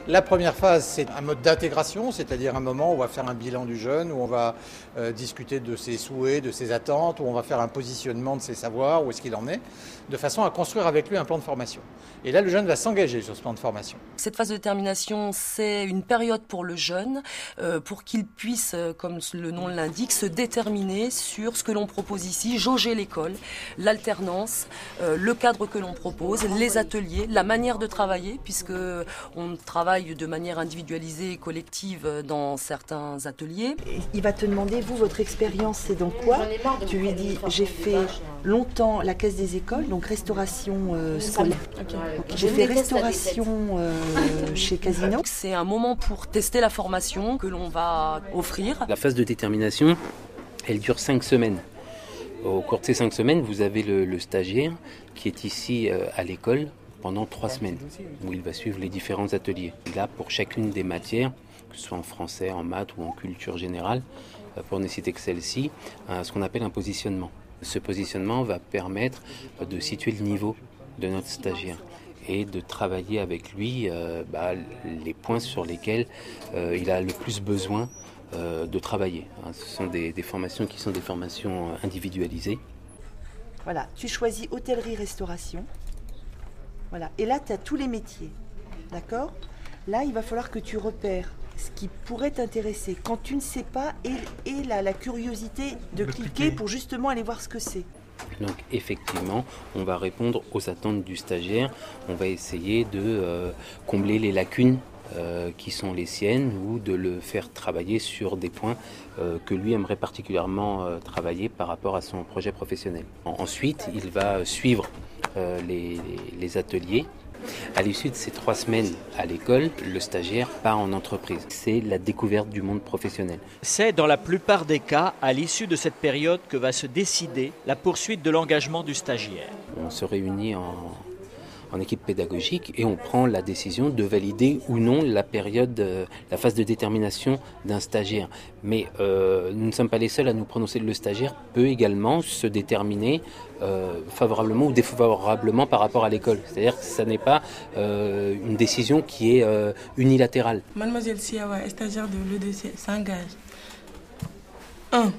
La première phase, c'est un mode d'intégration, c'est-à-dire un moment où on va faire un bilan du jeune, où on va discuter de ses souhaits, de ses attentes, où on va faire un positionnement de ses savoirs, où est-ce qu'il en est, de façon à construire avec lui un plan de formation. Et là, le jeune va s'engager sur ce plan de formation. Cette phase de détermination, c'est une période pour le jeune, pour qu'il puisse, comme le nom l'indique, se déterminer sur ce que l'on propose ici, jauger l'école, l'alternance, le cadre que l'on propose, les ateliers, la manière de travailler, puisque on travaille de manière individualisée et collective dans certains ateliers. Il va te demander, vous, votre expérience, c'est dans quoi? Tu lui dis, j'ai fait longtemps la caisse des écoles, donc restauration scolaire. Okay. J'ai fait restauration chez Casino. C'est un moment pour tester la formation que l'on va offrir. La phase de détermination, elle dure 5 semaines. Au cours de ces 5 semaines, vous avez le stagiaire qui est ici à l'école pendant 3 semaines, où il va suivre les différents ateliers. Il a pour chacune des matières, que ce soit en français, en maths ou en culture générale, pour ne citer que celle-ci, ce qu'on appelle un positionnement. Ce positionnement va permettre de situer le niveau de notre stagiaire et de travailler avec lui les points sur lesquels il a le plus besoin de travailler. Ce sont des formations qui sont des formations individualisées. Voilà, tu choisis hôtellerie-restauration. Voilà. Et là, tu as tous les métiers. D'accord ? Là, il va falloir que tu repères ce qui pourrait t'intéresser quand tu ne sais pas et la curiosité de cliquer pour justement aller voir ce que c'est. Donc effectivement, on va répondre aux attentes du stagiaire. On va essayer de combler les lacunes qui sont les siennes ou de le faire travailler sur des points que lui aimerait particulièrement travailler par rapport à son projet professionnel. Ensuite, il va suivre les ateliers. À l'issue de ces 3 semaines à l'école, le stagiaire part en entreprise. C'est la découverte du monde professionnel. C'est dans la plupart des cas à l'issue de cette période que va se décider la poursuite de l'engagement du stagiaire. On se réunit en équipe pédagogique et on prend la décision de valider ou non la phase de détermination d'un stagiaire. Mais nous ne sommes pas les seuls à nous prononcer. Le stagiaire peut également se déterminer favorablement ou défavorablement par rapport à l'école. C'est-à-dire que ce n'est pas une décision qui est unilatérale. Mademoiselle Siawa, stagiaire de l'EDC, s'engage 1.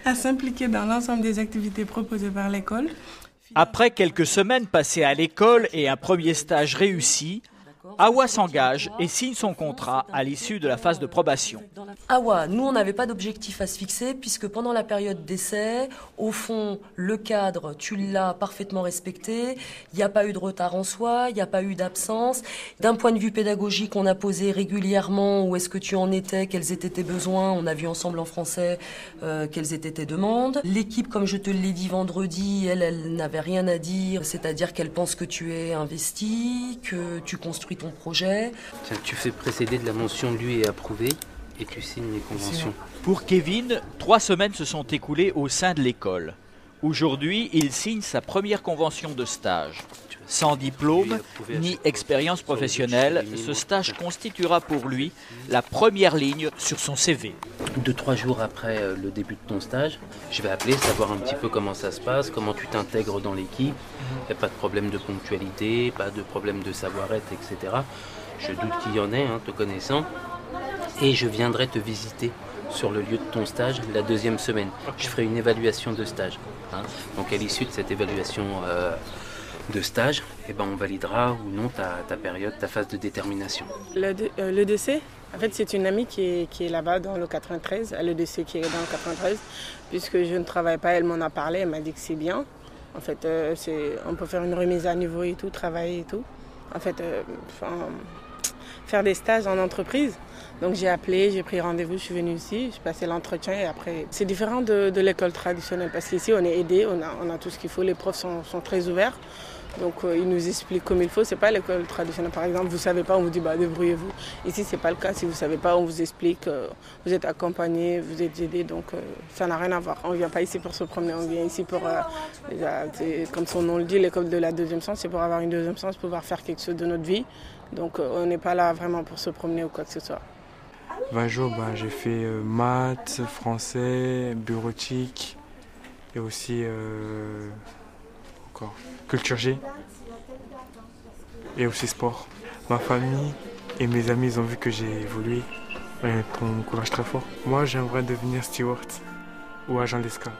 à s'impliquer dans l'ensemble des activités proposées par l'école. Après quelques semaines passées à l'école et un premier stage réussi, Awa s'engage et signe son contrat à l'issue de la phase de probation. Awa, nous on n'avait pas d'objectif à se fixer puisque pendant la période d'essai, au fond, le cadre, tu l'as parfaitement respecté, il n'y a pas eu de retard en soi, il n'y a pas eu d'absence. D'un point de vue pédagogique, on a posé régulièrement où est-ce que tu en étais, quels étaient tes besoins, on a vu ensemble en français quelles étaient tes demandes. L'équipe, comme je te l'ai dit vendredi, elle n'avait rien à dire, c'est-à-dire qu'elle pense que tu es investi, que tu construis ton projet. Tiens, tu fais précéder de la mention lu et approuvé et tu signes les conventions. Pour Kevin, 3 semaines se sont écoulées au sein de l'école. Aujourd'hui, il signe sa première convention de stage. Sans diplôme ni expérience professionnelle, ce stage constituera pour lui la première ligne sur son CV. 2-3 jours après le début de ton stage, je vais appeler, savoir un petit peu comment ça se passe, comment tu t'intègres dans l'équipe. Il n'y a pas de problème de ponctualité, pas de problème de savoir-être, etc. Je doute qu'il y en ait, te connaissant. Et je viendrai te visiter sur le lieu de ton stage la 2e semaine. Je ferai une évaluation de stage. Donc à l'issue de cette évaluation de stage, on validera ou non ta période, ta phase de détermination. L'EDC, en fait, c'est une amie qui est là-bas dans le 93, à l'EDC qui est dans le 93. Puisque je ne travaille pas, elle m'en a parlé, elle m'a dit que c'est bien. En fait, on peut faire une remise à niveau et tout, travailler et tout. En fait, faire des stages en entreprise. Donc j'ai appelé, j'ai pris rendez-vous, je suis venue ici, j'ai passé l'entretien et après... C'est différent de l'école traditionnelle parce qu'ici on est aidé, on a tout ce qu'il faut, les profs sont très ouverts. Donc ils nous expliquent comme il faut, c'est pas l'école traditionnelle. Par exemple, vous savez pas, on vous dit débrouillez-vous. Ici c'est pas le cas, si vous savez pas, on vous explique, vous êtes accompagné, vous êtes aidé, donc ça n'a rien à voir. On vient pas ici pour se promener, on vient ici pour, comme son nom le dit, l'école de la 2e chance, c'est pour avoir une 2e chance, pouvoir faire quelque chose de notre vie. Donc on n'est pas là vraiment pour se promener ou quoi que ce soit. 20 jours, j'ai fait maths, français, bureautique et aussi culture G et aussi sport. ma famille et mes amis ils ont vu que j'ai évolué. Ils m'encouragent très fort. Moi, j'aimerais devenir steward ou agent d'escale.